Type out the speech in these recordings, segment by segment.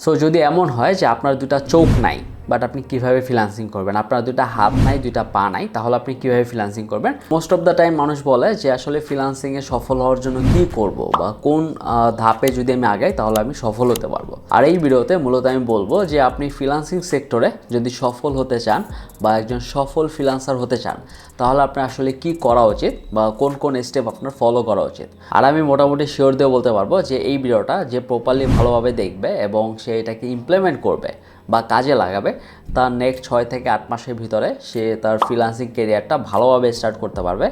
So যদি এমন হয় যে আপনার দুটা চোখ নাই বাট আপনি কিভাবে ফ্রিল্যান্সিং করবেন, আপনার দুটা হাত নাই দুটা পা নাই, তাহলে আপনি কিভাবে ফ্রিল্যান্সিং করবেন? মোস্ট অফ দ্য টাইম মানুষ বলে যে আসলে ফ্রিল্যান্সিংয়ে সফল হওয়ার জন্য কি করব বা কোন ধাপে যদি আমি আগাই তাহলে আমি সফল হতে পারবো। আর এই ভিডিওতে মূলত আমি বলবো যে আপনি ফ্রিল্যান্সিং সেক্টরে যদি সফল হতে চান বা একজন সফল ফ্রিল্যান্সার হতে চান তাহলে আপনার আসলে কি করা উচিত বা কোন কোন স্টেপ আপনার ফলো করা উচিত। আর আমি মোটামুটি শিওর দিয়ে বলতে পারবো যে এই ভিডিওটা যে প্রপারলি ভালোভাবে দেখবে এবং সে এটাকে ইমপ্লিমেন্ট করবে বা কাজে লাগাবে, তার নেক্সট 6 থেকে 8 মাসের ভিতরে সে তার ফ্রিল্যান্সিং ক্যারিয়ারটা ভালোভাবে স্টার্ট করতে পারবে।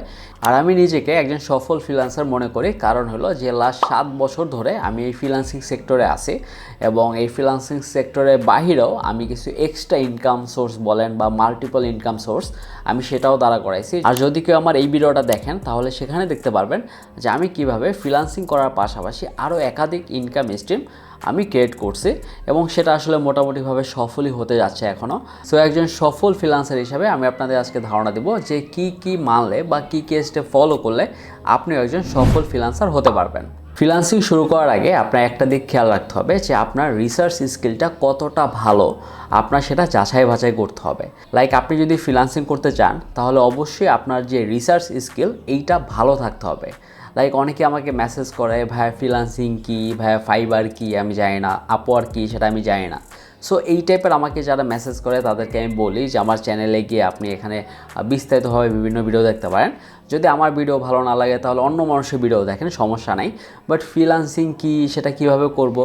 আর আমি নিজেকে একজন সফল ফ্রিল্যান্সার মনে করি, কারণ হলো যে লাস্ট 7 বছর ধরে আমি এই ফ্রিল্যান্সিং সেক্টরে আছি এবং এই ফ্রিল্যান্সিং সেক্টরের বাহিরেও আমি কিছু এক্সট্রা ইনকাম সোর্স বলেন বা মাল্টিপল ইনকাম সোর্স আমি সেটাও দাঁড়া করাইছি। আর যদি কেউ আমার এই ভিডিওটা দেখেন তাহলে সেখানে দেখতে পারবেন যে আমি কিভাবে ফ্রিল্যান্সিং করার পাশাপাশি আরও একাধিক ইনকাম স্ট্রিম আমি ক্রিয়েট করছি এবং সেটা আসলে মোটামুটিভাবে সফলই হতে যাচ্ছে এখনও। সো একজন সফল ফ্রিল্যান্সার হিসাবে আমি আপনাদের আজকে ধারণা দেব যে কি মানলে বা কি স্টেপ ফলো করলে আপনি একজন সফল ফ্রিল্যান্সার হতে পারবেন। ফ্রিল্যান্সিং শুরু করার আগে আপনার একটা দিক খেয়াল রাখতে হবে যে আপনার রিসার্চ স্কিলটা কতটা ভালো, আপনার সেটা যাচাই বাছাই করতে হবে। লাইক আপনি যদি ফ্রিল্যান্সিং করতে চান তাহলে অবশ্যই আপনার যে রিসার্চ স্কিল এইটা ভালো থাকতে হবে। লাইক অনেকে আমাকে মেসেজ করে ভাইয়া ফ্রিল্যান্সিং কী, ভাইয়া ফাইবার কী আমি জানি না, আপওয়ার্ক কী সেটা আমি জানি না। সো এই টাইপের আমাকে যারা মেসেজ করে তাদেরকে আমি বলি যে আমার চ্যানেলে গিয়ে আপনি এখানে বিস্তারিতভাবে বিভিন্ন ভিডিও দেখতে পারেন। যদি আমার ভিডিও ভালো না লাগে তাহলে অন্য মানুষের ভিডিও দেখেন, সমস্যা নাই। বাট ফ্রিল্যান্সিং কী, সেটা কীভাবে করব,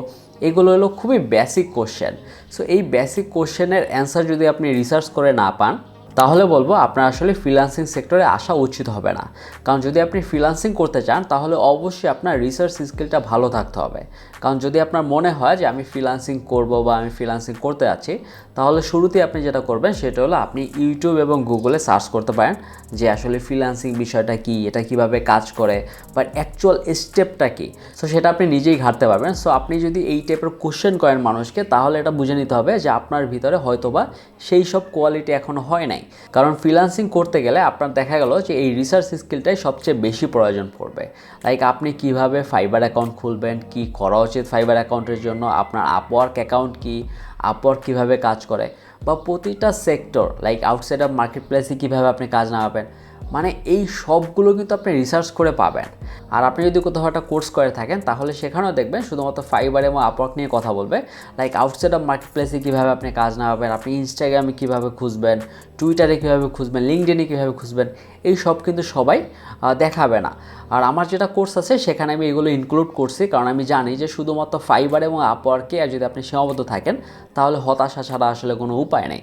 এগুলো হলো খুবই বেসিক কোশ্চেন। সো এই বেসিক কোশ্চেনের অ্যান্সার যদি আপনি রিসার্চ করে না পান তাহলে বলবো আপনার আসলে ফ্রিল্যান্সিং সেক্টরে আসা উচিত হবে না। কারণ যদি আপনি ফ্রিল্যান্সিং করতে চান তাহলে অবশ্যই আপনার রিসার্চ স্কিলটা ভালো থাকতে হবে। কারণ যদি আপনার মনে হয় যে আমি ফ্রিল্যান্সিং করব বা আমি ফ্রিল্যান্সিং করতে যাচ্ছি তাহলে শুরুতেই আপনি যেটা করবেন সেটা হলো আপনি ইউটিউব এবং গুগলে সার্চ করতে পারেন যে আসলে ফ্রিল্যান্সিং বিষয়টা কী, এটা কিভাবে কাজ করে বা অ্যাকচুয়াল স্টেপটা কী। সো সেটা আপনি নিজেই ঘাটতে পারবেন। সো আপনি যদি এই টাইপের কোশ্চেন করেন মানুষকে তাহলে এটা বুঝে নিতে হবে যে আপনার ভিতরে হয়তোবা সেই সব কোয়ালিটি এখনও হয় নাই। কারণ ফ্রিল্যান্সিং করতে গেলে আপনার দেখা গেল যে এই রিসার্চ স্কিলটাই সবচেয়ে বেশি প্রয়োজন পড়বে। লাইক আপনি কিভাবে ফাইবার অ্যাকাউন্ট খুলবেন, কি করা উচিত ফাইবার অ্যাকাউন্টের জন্য, আপনার আপওয়ার্ক অ্যাকাউন্ট কি, আপওয়ার্ক কীভাবে কাজ করে, বা প্রতিটা sector like outside of market প্লেসে কীভাবে আপনি কাজ নামাবেন, মানে এই সবগুলো কিন্তু আপনি রিসার্চ করে পাবেন। আর আপনি যদি কোথাও একটা কোর্স করে থাকেন তাহলে সেখানেও দেখবেন শুধুমাত্র ফাইবার এবং আপওয়ার্ক নিয়ে কথা বলবে। লাইক আউটসাইড অফ মার্কেট প্লেসে কীভাবে আপনি কাজ নামাবেন, আপনি ইনস্টাগ্রামে কীভাবে খুঁজবেন, টুইটারে কীভাবে খুঁজবেন, লিঙ্কডইনে কীভাবে খুঁজবেন, এই সব কিন্তু সবাই দেখাবে না। আর আমার যেটা কোর্স আছে সেখানে আমি এগুলো ইনক্লুড করছি, কারণ আমি জানি যে শুধুমাত্র ফাইবার এবং আপওয়ার্কে আর যদি আপনি সীমাবদ্ধ থাকেন তাহলে হতাশা ছাড়া আসলে কোনো উপায় নেই।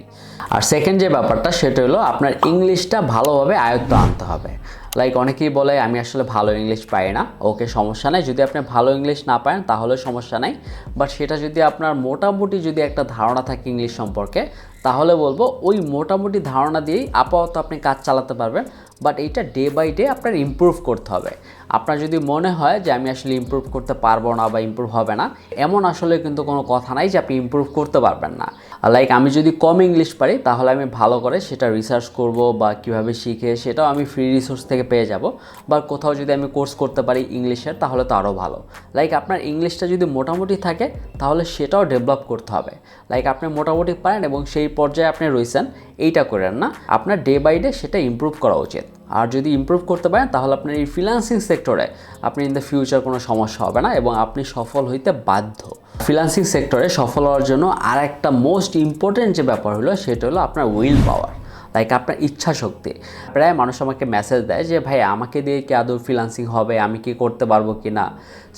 আর সেকেন্ড যে ব্যাপারটা সেটা হলো আপনার ইংলিশটা ভালোভাবে আয়ত্ত আনতে হবে। লাইক অনেকেই বলে আমি আসলে ভালো ইংলিশ পাই না। ওকে, সমস্যা নেই, যদি আপনি ভালো ইংলিশ না পান তাহলে সমস্যা নাই। বাট সেটা যদি আপনার মোটামুটি যদি একটা ধারণা থাকে ইংলিশ সম্পর্কে তাহলে বলবো ওই মোটামুটি ধারণা দিয়েই আপাতত আপনি কাজ চালাতে পারবেন। বাট এইটা ডে বাই ডে আপনার ইমপ্রুভ করতে হবে। আপনার যদি মনে হয় যে আমি আসলে ইমপ্রুভ করতে পারবো না বা ইমপ্রুভ হবে না, এমন আসলে কিন্তু কোনো কথা নাই যে আপনি ইমপ্রুভ করতে পারবেন না। লাইক আমি যদি কম ইংলিশ পারি তাহলে আমি ভালো করে সেটা রিসার্চ করব বা কীভাবে শিখে সেটাও আমি ফ্রি রিসোর্স থেকে পেয়ে যাব। বা কোথাও যদি আমি কোর্স করতে পারি ইংলিশের তাহলে তো আরও ভালো। লাইক আপনার ইংলিশটা যদি মোটামুটি থাকে তাহলে সেটাও ডেভেলপ করতে হবে। লাইক আপনি মোটামুটি পারেন এবং সেই পর্যায়ে আপনি রয়েছেন, এইটা করেন না, আপনার ডে বাই ডে সেটা ইমপ্রুভ করা উচিত। আর যদি ইমপ্রুভ করতে পারেন তাহলে আপনার এই ফ্রিল্যান্সিং সেক্টরে আপনি ইন দ্য ফিউচার কোনো সমস্যা হবে না এবং আপনি সফল হইতে বাধ্য। ফ্রিল্যান্সিং সেক্টরে সফল হওয়ার জন্য আর একটা মোস্ট ইম্পর্টেন্ট যে ব্যাপার হলো সেটা হলো আপনার উইল পাওয়ার, লাইক আপনার ইচ্ছা শক্তি। প্রায় মানুষ আমাকে মেসেজ দেয় যে ভাই আমাকে দিয়ে কি আদৌ ফ্রিল্যান্সিং হবে, আমি কি করতে পারবো কি না।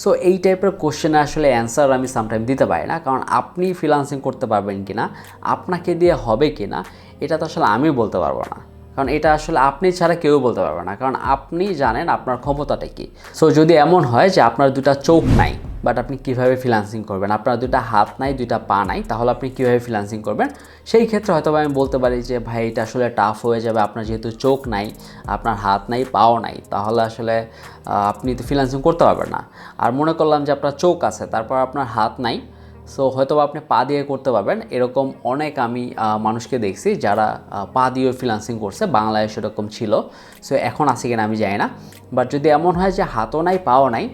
সো এই টাইপের কোশ্চেনে আসলে অ্যান্সার আমি সামটাইম দিতে পারি না, কারণ আপনি ফ্রিল্যান্সিং করতে পারবেন কি না, আপনাকে দিয়ে হবে কি না, এটা তো আসলে আমি বলতে পারবো না। কারণ এটা আসলে আপনি ছাড়া কেউ বলতে পারবে না, কারণ আপনি জানেন আপনার ক্ষমতাটা কী। সো যদি এমন হয় যে আপনার দুটা চোখ নাই বাট আপনি কীভাবে ফ্রিল্যান্সিং করবেন, আপনার দুটা হাত নাই দুটা পা নাই, তাহলে আপনি কীভাবে ফ্রিল্যান্সিং করবেন, সেই ক্ষেত্রে হয়তো আমি বলতে পারি যে ভাই এটা আসলে টাফ হয়ে যাবে। আপনার যেহেতু চোখ নাই, আপনার হাত নাই, পাও নাই, তাহলে আসলে আপনি তো ফ্রিল্যান্সিং করতে পারবেন না। আর মনে করলাম যে আপনার চোখ আছে তারপর আপনার হাত নাই, সো হয়তো আপনি পা দিয়ে করতে পারবেন। এরকম অনেক আমি মানুষকে দেখছি যারা পা দিয়ে ফ্রিল্যান্সিং করছে, বাংলাদেশ এরকম ছিল। সো এখন আছে কিনা আমি জানি না। বাট যদি এমন হয় যে হাতও নাই পাও নাই,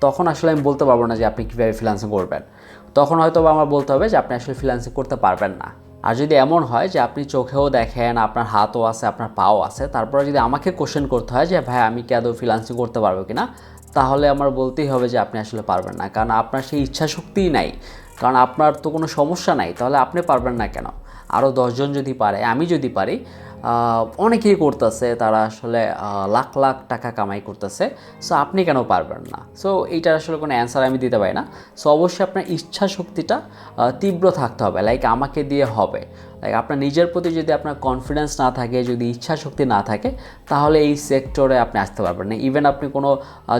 তখন আসলে আমি বলতে পারবো না যে আপনি কীভাবে ফ্রিল্যান্সিং করবেন। তখন হয়তো আমার বলতে হবে যে আপনি আসলে ফ্রিল্যান্সিং করতে পারবেন না। আর যদি এমন হয় যে আপনি চোখেও দেখেন, আপনার হাতও আছে, আপনার পাও আছে, তারপরে যদি আমাকে কোশ্চেন করতে হয় যে ভাই আমি কি আদৌ ফ্রিল্যান্সিং করতে পারবো কিনা, তাহলে আমার বলতেই হবে যে আপনি আসলে পারবেন না, কারণ আপনার সেই ইচ্ছা শক্তিই নাই। কারণ আপনার তো কোনো সমস্যা নাই, তাহলে আপনি পারবেন না কেন? আরও 10 জন যদি পারে, আমি যদি পারি, অনেকেই করতেছে, তারা আসলে লাখ লাখ টাকা কামাই করতেছে, সো আপনি কেন পারবেন না? সো এইটার আসলে কোনো অ্যান্সার আমি দিতে পারি না। সো অবশ্যই আপনার ইচ্ছা শক্তিটা তীব্র থাকতে হবে, লাইক আমাকে দিয়ে হবে। লাইক আপনার নিজের প্রতি যদি আপনার কনফিডেন্স না থাকে, যদি ইচ্ছা শক্তি না থাকে, তাহলে এই সেক্টরে আপনি আসতে পারবেন না। ইভেন আপনি কোনো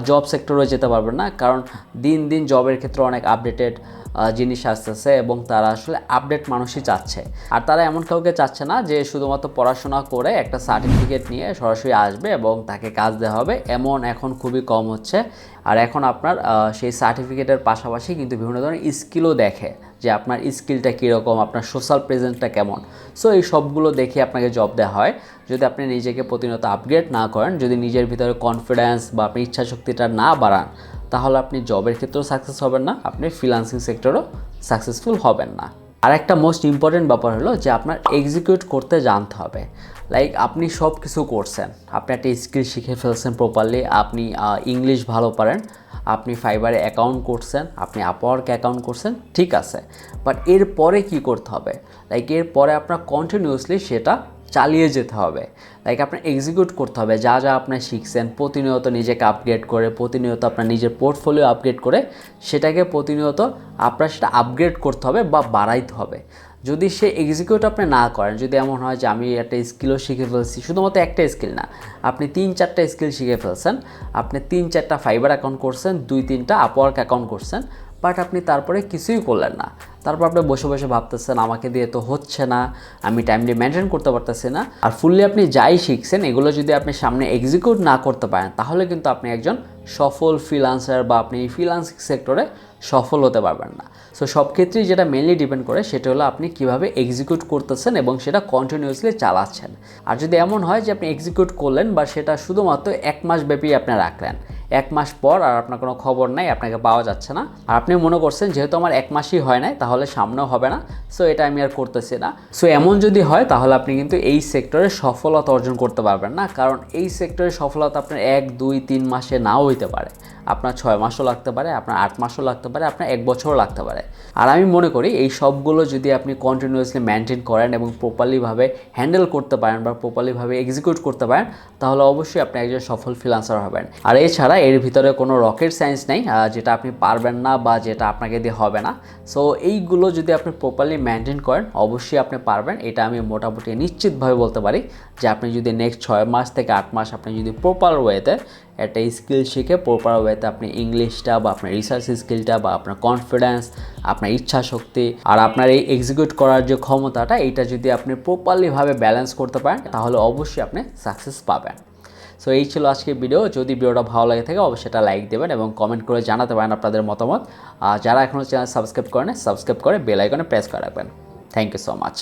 জব সেক্টরে যেতে পারবেন না, কারণ দিন দিন জবের ক্ষেত্রে অনেক আপডেটেড জিনিস আসতেছে এবং তারা আসলে আপডেট মানুষই চাচ্ছে। আর তারা এমন কাউকে চাচ্ছে না যে শুধুমাত্র পড়াশোনা করে একটা সার্টিফিকেট নিয়ে সরাসরি আসবে এবং তাকে কাজ দেওয়া হবে, এমন এখন খুবই কম হচ্ছে। আর এখন আপনার সেই সার্টিফিকেটের পাশাপাশি কিন্তু বিভিন্ন ধরনের স্কিলও দেখে, যে আপনার স্কিলটা কীরকম, আপনার সোশ্যাল প্রেজেন্সটা কেমন। সো এই সবগুলো দেখে আপনাকে জব দেওয়া হয়। যদি আপনি নিজেকে প্রতিনিয়ত আপগ্রেড না করেন, যদি নিজের ভিতরে কনফিডেন্স বা আপনি ইচ্ছাশক্তিটা না বাড়ান, তাহলে আপনি জবের ক্ষেত্রেও সাকসেস হবেন না, আপনি ফ্রিল্যান্সিং সেক্টরেও সাকসেসফুল হবেন না। আর একটা মোস্ট ইম্পর্টেন্ট ব্যাপার হলো যে আপনার এক্সিকিউট করতে জানতে হবে। লাইক আপনি সব কিছু করছেন, আপনি একটা স্কিল শিখে ফেলছেন প্রপারলি, আপনি ইংলিশ ভালো পারেন, আপনি ফাইবারে অ্যাকাউন্ট করছেন, আপনি আপওয়ার্কে অ্যাকাউন্ট করছেন, ঠিক আছে, বাট এরপরে কি করতে হবে? লাইক এরপরে আপনার কন্টিনিউয়াসলি সেটা চালিয়ে যেতে হবে। লাইক আপনার এক্সিকিউট করতে হবে যা যা আপনি শিখছেন, প্রতিনিয়ত নিজেকে আপগ্রেড করে, প্রতিনিয়ত আপনার নিজের পোর্টফোলিও আপগ্রেড করে, সেটাকে প্রতিনিয়ত আপনার সেটা আপগ্রেড করতে হবে বা বাড়াইতে হবে। যদি সে এক্সিকিউট আপনি না করেন, যদি এমন হয় যে আমি একটা স্কিলও শিখে ফেলছি, শুধুমাত্র একটা স্কিল না, আপনি 3-4টা স্কিল শিখে ফেলছেন, আপনি 3-4টা ফাইবার অ্যাকাউন্ট করছেন, 2-3টা আপওয়ার্ক অ্যাকাউন্ট করছেন, বাট আপনি তারপরে কিছুই করলেন না, তারপর আপনি বসে বসে ভাবতেছেন আমাকে দিয়ে তো হচ্ছে না, আমি টাইমলি মেনটেন করতে পারতেছি না। আর ফুললি আপনি যাই শিখছেন এগুলো যদি আপনি সামনে এক্সিকিউট না করতে পারেন, তাহলে কিন্তু আপনি একজন সফল ফ্রিল্যান্সার বা আপনি ফ্রিল্যান্সিং সেক্টরে সফল হতে পারবেন না। সো সব ক্ষেত্রেই যেটা মেনলি ডিপেন্ড করে সেটা হলো আপনি কিভাবে এক্সিকিউট করতেছেন এবং সেটা কন্টিনিউয়াসলি চালাচ্ছেন। আর যদি এমন হয় যে আপনি এক্সিকিউট করলেন বা সেটা শুধুমাত্র 1 মাস ব্যাপী আপনি রাখলেন, 1 মাস পর আর আপনার কোনো খবর নাই, আপনাকে পাওয়া যাচ্ছে না, আর আপনি মনে করছেন যেহেতু আমার 1 মাসই হয় নাই তাহলে সামনেও হবে না, সো এটা আমি আর করতেছি না। সো এমন যদি হয় তাহলে আপনি কিন্তু এই সেক্টরে সফলতা অর্জন করতে পারবেন না, কারণ এই সেক্টরে সফলতা আপনার 1-2-3 মাসে নাও হইতে পারে, আপনার 6 মাসও লাগতে পারে, আপনার 8 মাসও লাগতে পারে, আপনার 1 বছরও লাগতে পারে। আর আমি মনে করি এই সবগুলো যদি আপনি কন্টিনিউয়াসলি মেনটেন করেন এবং প্রপারলিভাবে হ্যান্ডেল করতে পারেন বা প্রপারলিভাবে এক্সিকিউট করতে পারেন, তাহলে অবশ্যই আপনি একজন সফল ফ্রিল্যান্সার হবেন। আর এছাড়া এর ভিতরে কোনো রকেট সায়েন্স নেই যেটা আপনি পারবেন না বা যেটা আপনাকে দিয়ে হবে না। সো এইগুলো যদি আপনি প্রপারলি মেনটেন করেন, অবশ্যই আপনি পারবেন। এটা আমি মোটামুটি নিশ্চিতভাবে বলতে পারি যে আপনি যদি নেক্সট 6 মাস থেকে 8 মাস আপনি যদি প্রপার ওয়েতে একটা স্কিল শিখে, প্রপার ওয়েতে আপনি ইংলিশটা বা আপনার রিসার্চ স্কিলটা বা আপনার কনফিডেন্স, আপনার ইচ্ছা শক্তি আর আপনার এই এক্সিকিউট করার যে ক্ষমতাটা, এইটা যদি আপনি প্রপারলিভাবে ব্যালেন্স করতে পারেন, তাহলে অবশ্যই আপনি সাকসেস পাবেন। সো এই ছিল আজকের ভিডিও। যদি ভিডিওটা ভালো লাগে থাকে অবশ্যই এটা লাইক দেবেন এবং কমেন্ট করে জানাতে পারেন আপনাদের মতামত। যারা এখনও চ্যানেল সাবস্ক্রাইব করেন, সাবস্ক্রাইব করে বেল আইকনে প্রেস করে রাখবেন। Thank you so much.